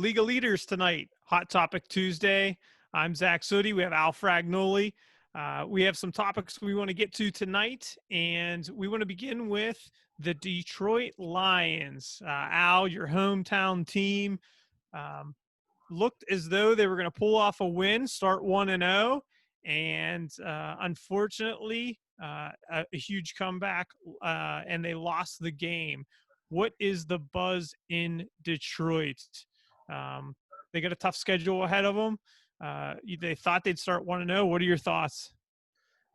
League of Leaders tonight, Hot Topic Tuesday. I'm Zach Sooty. We have Al Fragnoli. We have some topics we want to get to tonight, and we want to begin with the Detroit Lions. Al, your hometown team, looked as though they were going to pull off a win, start 1-0, and unfortunately, a huge comeback, and they lost the game. What is the buzz in Detroit? They got a tough schedule ahead of them. They thought they'd start 1-0. What are your thoughts?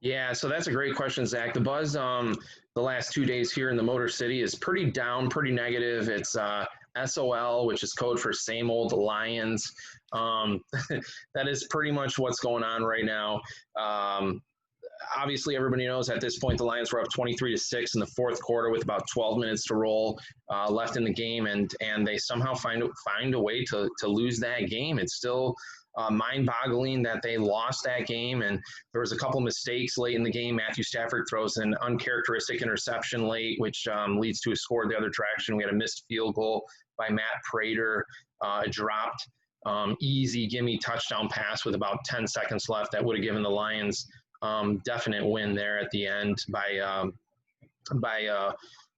Yeah, so that's a great question, Zach. The buzz the last 2 days here in the Motor City is pretty down, pretty negative. It's SOL, which is code for same old Lions. That is pretty much what's going on right now. Obviously, everybody knows at this point the Lions were up 23-6 in the fourth quarter with about 12 minutes to roll left in the game, and they somehow find a way to lose that game. It's still mind-boggling that they lost that game, and there was a couple mistakes late in the game. Matthew Stafford throws an uncharacteristic interception late, which leads to a score the other direction. We had a missed field goal by Matt Prater, dropped easy gimme touchdown pass with about 10 seconds left that would have given the Lions definite win there at the end by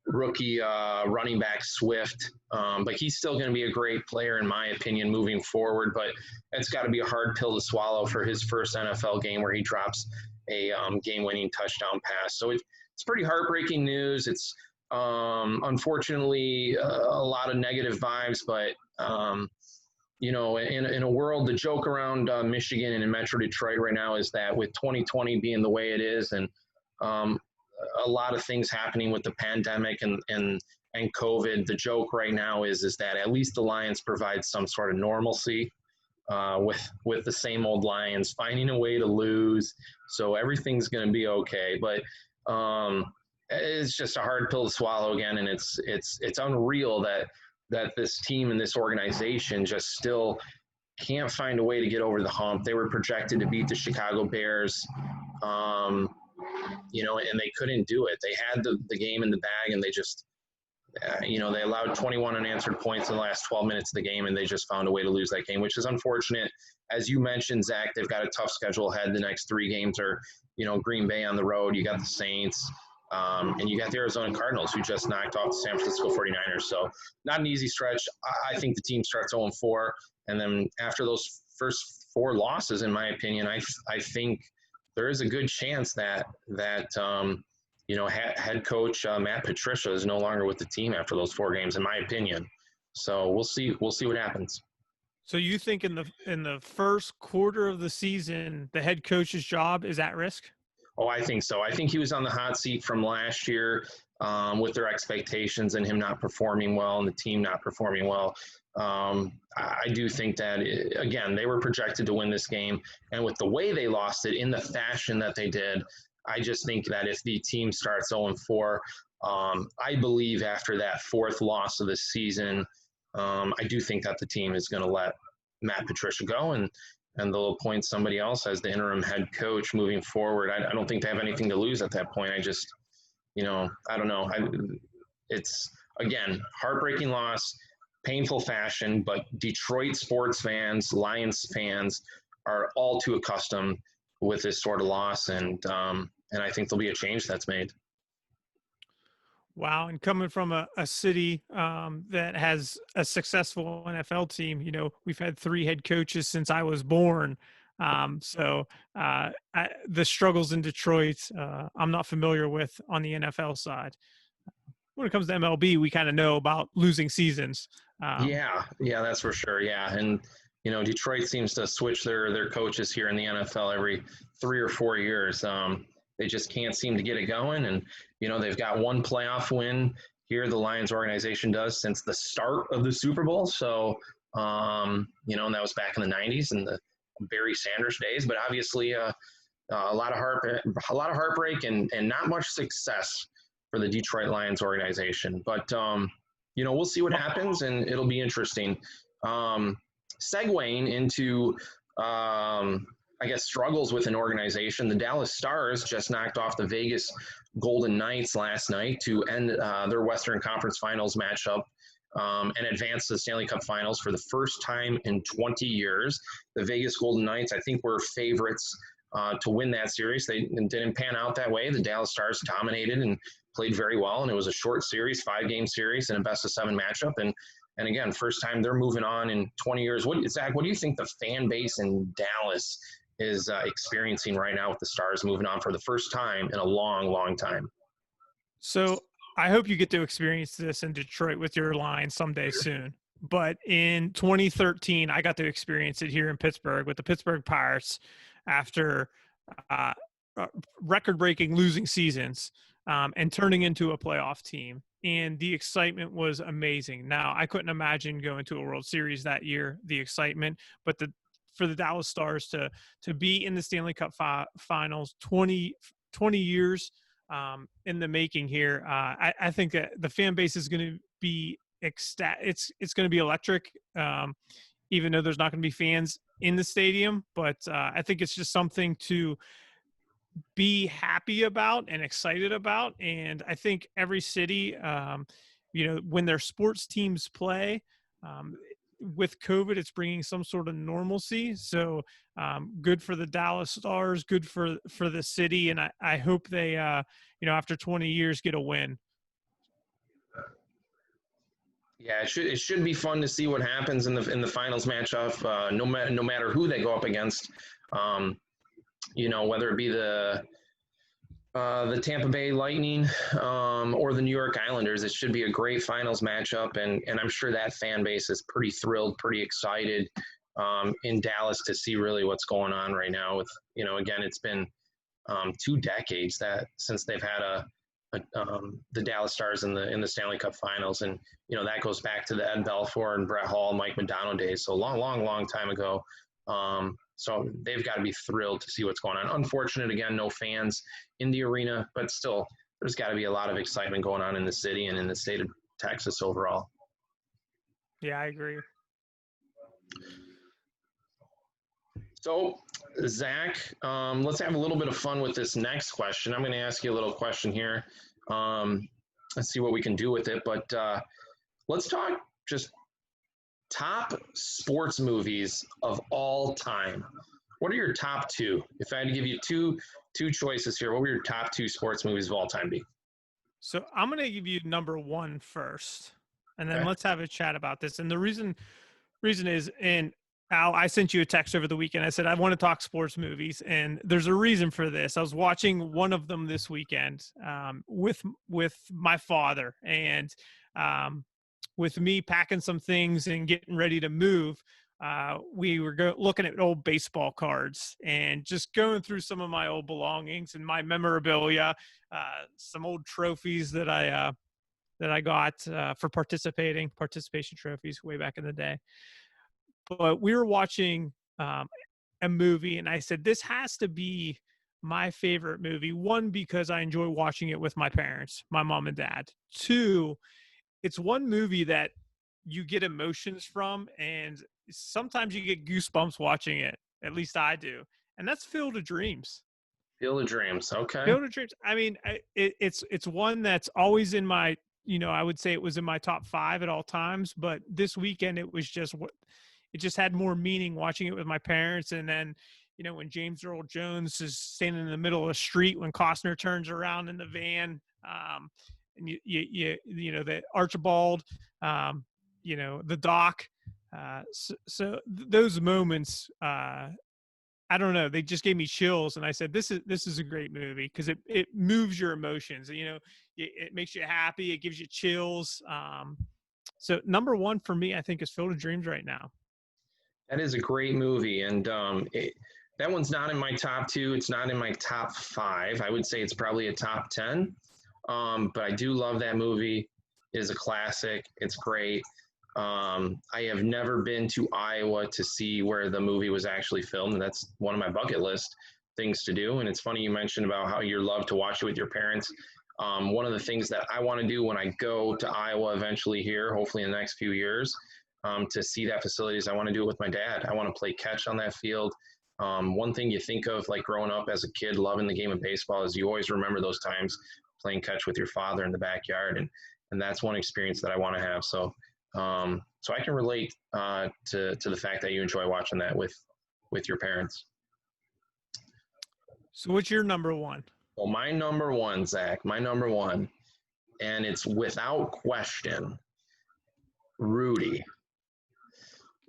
rookie running back Swift. But he's still going to be a great player, in my opinion, moving forward. But it's got to be a hard pill to swallow for his first NFL game where he drops a game-winning touchdown pass. So it's pretty heartbreaking news. It's unfortunately a lot of negative vibes, but in a world, the joke around Michigan and in Metro Detroit right now is that with 2020 being the way it is, and a lot of things happening with the pandemic and COVID, the joke right now is that at least the Lions provide some sort of normalcy with the same old Lions finding a way to lose. So everything's going to be okay. But it's just a hard pill to swallow again, and it's unreal that this team and this organization just still can't find a way to get over the hump. They were projected to beat the Chicago Bears, and they couldn't do it. They had the game in the bag, and they just, they allowed 21 unanswered points in the last 12 minutes of the game, and they just found a way to lose that game, which is unfortunate. As you mentioned, Zach, they've got a tough schedule ahead. The next 3 games are, Green Bay on the road. You got the Saints. And you got the Arizona Cardinals, who just knocked off the San Francisco 49ers. So not an easy stretch. I think the team starts 0-4. And then after those first 4 losses, in my opinion, I think there is a good chance that head coach Matt Patricia is no longer with the team after those 4 games, in my opinion. So we'll see what happens. So you think in the first quarter of the season, the head coach's job is at risk? Oh, I think so. I think he was on the hot seat from last year with their expectations and him not performing well and the team not performing well. I do think that, again, they were projected to win this game. And with the way they lost it in the fashion that they did, I just think that if the team starts 0-4, I believe after that 4th loss of the season, I do think that the team is going to let Matt Patricia go and they'll appoint somebody else as the interim head coach moving forward. I don't think they have anything to lose at that point. I just, I don't know. It's, again, heartbreaking loss, painful fashion, but Detroit sports fans, Lions fans are all too accustomed with this sort of loss, and I think there'll be a change that's made. Wow. And coming from a city that has a successful NFL team, we've had 3 head coaches since I was born. The struggles in Detroit, I'm not familiar with on the NFL side. When it comes to MLB, we kind of know about losing seasons. Yeah, that's for sure. Yeah. And, Detroit seems to switch their coaches here in the NFL every 3 or 4 years. They just can't seem to get it going. And, they've got 1 playoff win here, the Lions organization does, since the start of the Super Bowl. So, and that was back in the 90s and the Barry Sanders days. But obviously a lot of heartbreak and not much success for the Detroit Lions organization. But, we'll see what happens, and it'll be interesting. Segueing into struggles with an organization. The Dallas Stars just knocked off the Vegas Golden Knights last night to end their Western Conference Finals matchup and advanced to the Stanley Cup Finals for the first time in 20 years. The Vegas Golden Knights, I think, were favorites to win that series. They didn't pan out that way. The Dallas Stars dominated and played very well, and it was a short series, 5-game series, and a best-of-7 matchup. And again, first time they're moving on in 20 years. Zach, what do you think the fan base in Dallas is experiencing right now with the Stars moving on for the first time in a long, long time? So I hope you get to experience this in Detroit with your line someday soon. But in 2013, I got to experience it here in Pittsburgh with the Pittsburgh Pirates after record-breaking losing seasons and turning into a playoff team. And the excitement was amazing. Now, I couldn't imagine going to a World Series that year, the excitement, but for the Dallas Stars to be in the Stanley Cup Finals 20 years in the making here, I think that the fan base is going to be ecstatic. It's going to be electric, even though there's not going to be fans in the stadium. But I think it's just something to be happy about and excited about. And I think every city, when their sports teams play, with COVID, it's bringing some sort of normalcy. So good for the Dallas Stars, good for the city. And I hope they, after 20 years, get a win. Yeah, it should be fun to see what happens in the finals matchup. No matter who they go up against, whether it be the Tampa Bay Lightning or the New York Islanders, it should be a great finals matchup, and I'm sure that fan base is pretty thrilled, pretty excited in Dallas to see really what's going on right now. With again, it's been 2 decades since they've had the Dallas Stars in the Stanley Cup Finals, and that goes back to the Ed Belfour and Brett Hall, Mike Modano days. So long time ago. So they've got to be thrilled to see what's going on. Unfortunate, again, no fans in the arena, but still, there's got to be a lot of excitement going on in the city and in the state of Texas overall. Yeah, I agree. So, Zach, let's have a little bit of fun with this next question. I'm going to ask you a little question here. Let's see what we can do with it. But let's talk just top sports movies of all time. What are your top 2? If I had to give you two choices here, what would your top 2 sports movies of all time be? So I'm going to give you number 1 first, and then let's have a chat about this. And the reason is, and Al, I sent you a text over the weekend. I said, I want to talk sports movies, and there's a reason for this. I was watching one of them this weekend with my father, and with me packing some things and getting ready to move, we were looking at old baseball cards and just going through some of my old belongings and my memorabilia, some old trophies that I got for participation trophies way back in the day. But we were watching a movie, and I said, this has to be my favorite movie. 1, because I enjoy watching it with my parents, my mom and dad. 2, it's one movie that you get emotions from, and sometimes you get goosebumps watching it. At least I do. And that's Field of Dreams. Field of Dreams. Okay. Field of Dreams. I mean, it's one that's always in my, I would say it was in my top 5 at all times, but this weekend it just had more meaning watching it with my parents. And then, when James Earl Jones is standing in the middle of the street, when Costner turns around in the van, and the Archibald, the Doc. So those moments, I don't know, they just gave me chills, and I said, this is a great movie because it moves your emotions. It makes you happy. It gives you chills. So number 1 for me, I think, is Field of Dreams right now. That is a great movie, and that one's not in my top 2. It's not in my top 5. I would say it's probably a top 10. But I do love that movie. It is a classic. It's great. I have never been to Iowa to see where the movie was actually filmed, and that's one of my bucket list things to do. And it's funny you mentioned about how you love to watch it with your parents. One of the things that I want to do when I go to Iowa eventually here, hopefully in the next few years, to see that facility is I want to do it with my dad. I want to play catch on that field. One thing you think of, like growing up as a kid, loving the game of baseball, is you always remember those times playing catch with your father in the backyard. And that's one experience that I want to have. So So I can relate to the fact that you enjoy watching that with your parents. So what's your number one? Well, my number one, Zach, my number one, and it's without question, Rudy.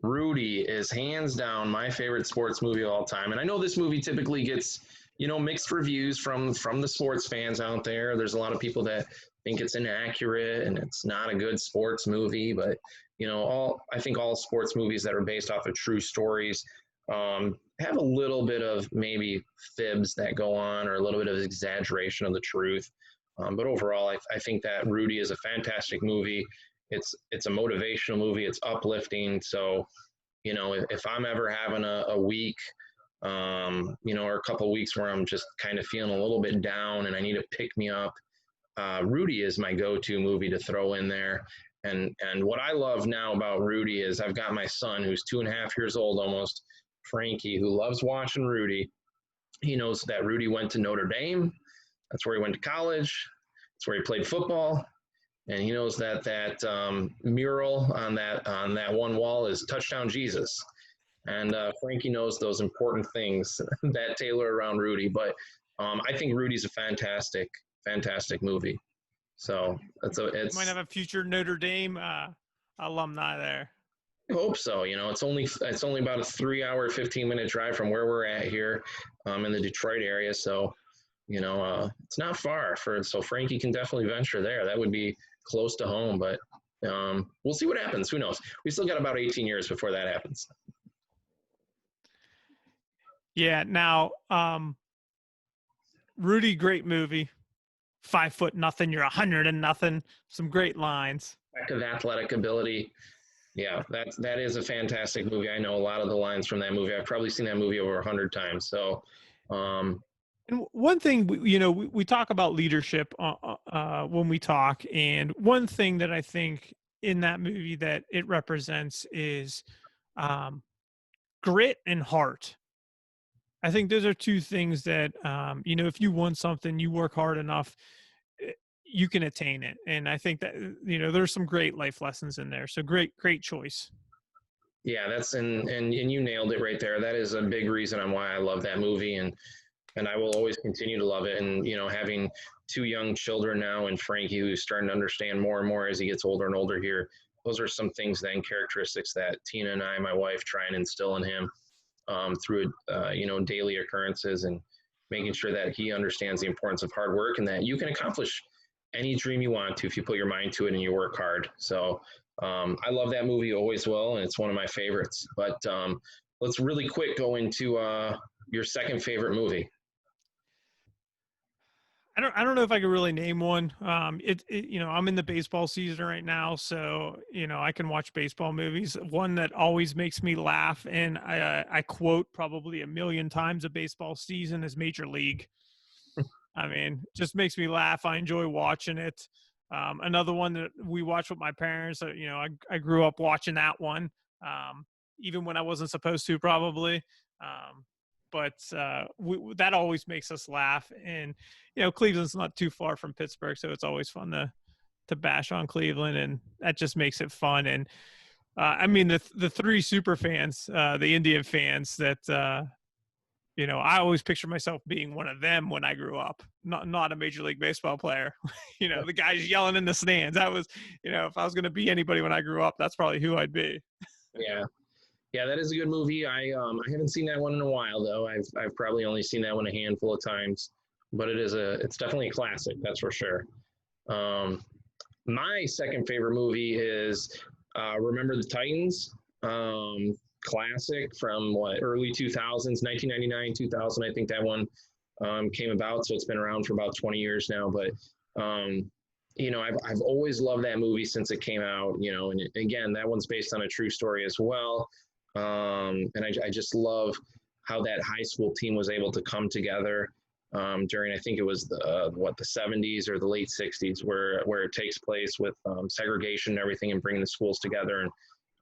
Rudy is hands down my favorite sports movie of all time. And I know this movie typically gets, mixed reviews from the sports fans out there. There's a lot of people that think it's inaccurate and it's not a good sports movie, but I think all sports movies that are based off of true stories have a little bit of maybe fibs that go on or a little bit of exaggeration of the truth. But overall, I think that Rudy is a fantastic movie. It's a motivational movie. It's uplifting. So, if I'm ever having a week, or a couple of weeks where I'm just kind of feeling a little bit down and I need to pick me up, Rudy is my go-to movie to throw in there. And what I love now about Rudy is I've got my son who's 2.5 years old almost, Frankie, who loves watching Rudy. He knows that Rudy went to Notre Dame. That's where he went to college. That's where he played football. And he knows that mural on that one wall is Touchdown Jesus. And Frankie knows those important things that tailor around Rudy. But I think Rudy's a fantastic movie. So it's might have a future Notre Dame alumni there. I hope so. It's only about a 3-hour, 15-minute drive from where we're at here in the Detroit area. So, it's not far so Frankie can definitely venture there. That would be close to home, but we'll see what happens. Who knows? We still got about 18 years before that happens. Yeah. Now, Rudy, great movie. 5'0" nothing. You're 100 and nothing. Some great lines. Lack of athletic ability. Yeah, that is a fantastic movie. I know a lot of the lines from that movie. I've probably seen that movie over 100 times. So, and one thing, we talk about leadership when we talk, and one thing that I think in that movie that it represents is grit and heart. I think those are two things that, if you want something, you work hard enough, you can attain it. And I think that, there's some great life lessons in there. So great choice. Yeah, and you nailed it right there. That is a big reason on why I love that movie. And I will always continue to love it. And, having 2 young children now and Frankie, who's starting to understand more and more as he gets older and older here, those are some things and characteristics that Tina and I, my wife, try and instill in him through, daily occurrences and making sure that he understands the importance of hard work and that you can accomplish any dream you want to if you put your mind to it and you work hard. So I love that movie, always will, and it's one of my favorites. But let's really quick go into your second favorite movie. I don't know if I could really name one. I'm in the baseball season right now, so I can watch baseball movies. One that always makes me laugh, and I quote probably 1,000,000 times a baseball season, is Major League. I mean, just makes me laugh. I enjoy watching it. Another one that we watch with my parents. I grew up watching that one, even when I wasn't supposed to, probably. But that always makes us laugh. And Cleveland's not too far from Pittsburgh, so it's always fun to bash on Cleveland, and that just makes it fun. And the 3 super fans, the Indian fans that I always picture myself being one of them when I grew up, not a Major League Baseball player. The guys yelling in the stands. That was, if I was going to be anybody when I grew up, that's probably who I'd be. Yeah, that is a good movie. I haven't seen that one in a while though. I've probably only seen that one a handful of times, but it's definitely a classic, that's for sure. My second favorite movie is Remember the Titans. Classic from early 2000s, 1999, 2000. I think that one came about, so it's been around for about 20 years now. But I've always loved that movie since it came out. And again, that one's based on a true story as well. And I just love how that high school team was able to come together during, I think it was the 70s or the late 60s, where it takes place with segregation and everything, and bringing the schools together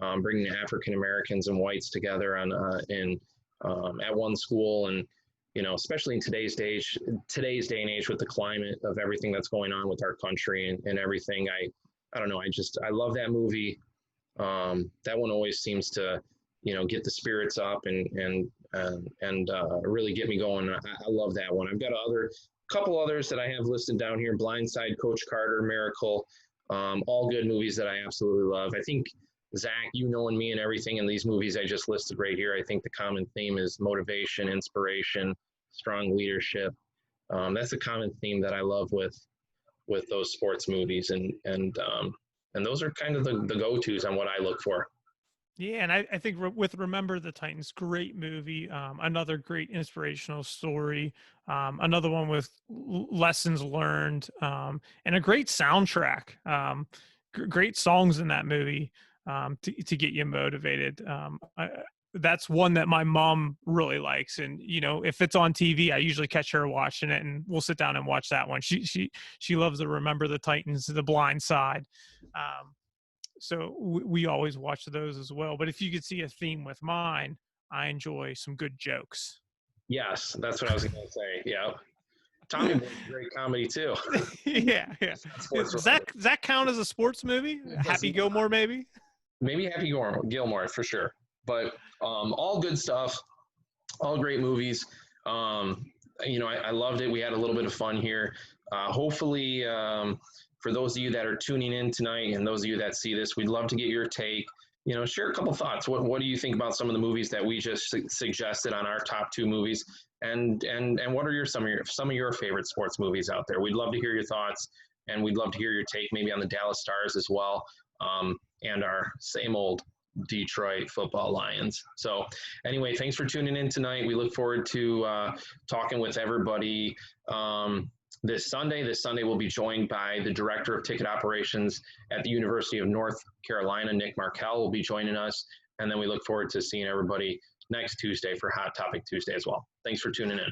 and bringing African Americans and whites together at one school. And especially in today's day and age, with the climate of everything that's going on with our country and everything, I don't know, I love that movie. That one always seems to, get the spirits up and really get me going. I love that one. I've got couple others that I have listed down here: Blindside, Coach Carter, Miracle, all good movies that I absolutely love. I think Zach, knowing me and everything in these movies I just listed right here, I think the common theme is motivation, inspiration, strong leadership. That's a common theme that I love with those sports movies, and those are kind of the go-tos on what I look for. Yeah, and I think with Remember the Titans, great movie, another great inspirational story, another one with lessons learned, and a great soundtrack. Great songs in that movie to get you motivated. That's one that my mom really likes, and if it's on TV, I usually catch her watching it, and we'll sit down and watch that one. She loves to Remember the Titans, The Blind Side. So we always watch those as well. But if you could see a theme with mine, I enjoy some good jokes. Yes, that's what I was going to say. Yeah. Tommy Boy's great comedy too. Yeah. Does that count as a sports movie? Happy Gilmore, maybe? Maybe Happy Gilmore for sure. But all good stuff, all great movies. I loved it. We had a little bit of fun here. Hopefully, for those of you that are tuning in tonight and those of you that see this, we'd love to get your take. Share a couple thoughts. What do you think about some of the movies that we just suggested on our top 2 movies? And what are some of your favorite sports movies out there? We'd love to hear your thoughts, and we'd love to hear your take maybe on the Dallas Stars as well, and our same old Detroit Football Lions. So anyway, thanks for tuning in tonight. We look forward to talking with everybody this Sunday. This Sunday we'll be joined by the Director of Ticket Operations at the University of North Carolina, Nick Markell, will be joining us. And then we look forward to seeing everybody next Tuesday for Hot Topic Tuesday as well. Thanks for tuning in.